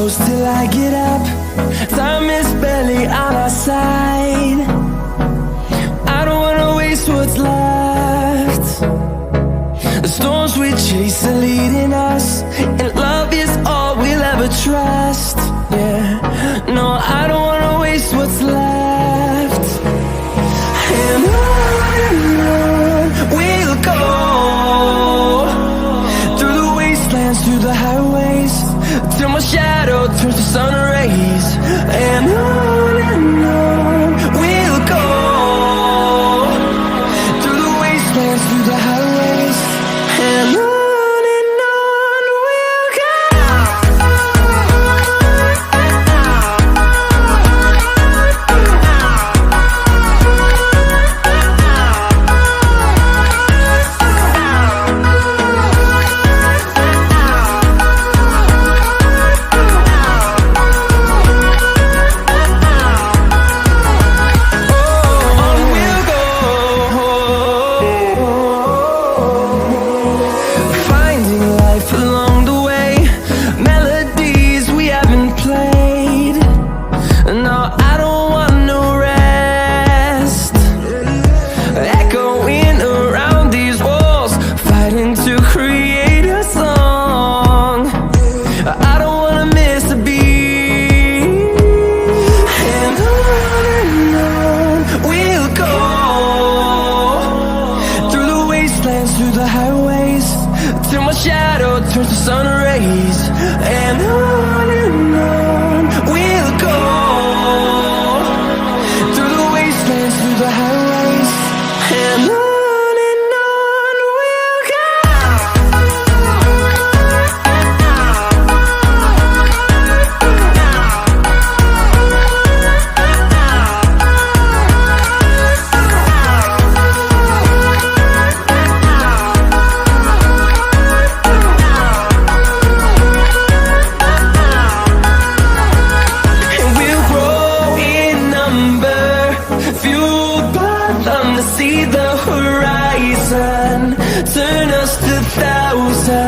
close till I get up. Time is barely on our side. I don't wanna waste what's left. The storms we chase are leading us, and love is all we'll ever trust. Yeah, no, I don't wanna waste what's left. And on we'll go, through the wastelands, through the highways, till my shadow turns to sun rays. And on we'll go, through the wastelands, through the highways, and on we'll go. Through the highways, till my shadow turns to sun rays. And on we'll go, through the wastelands, through the highways, and on we'll go. See the horizon, turn us to thousands.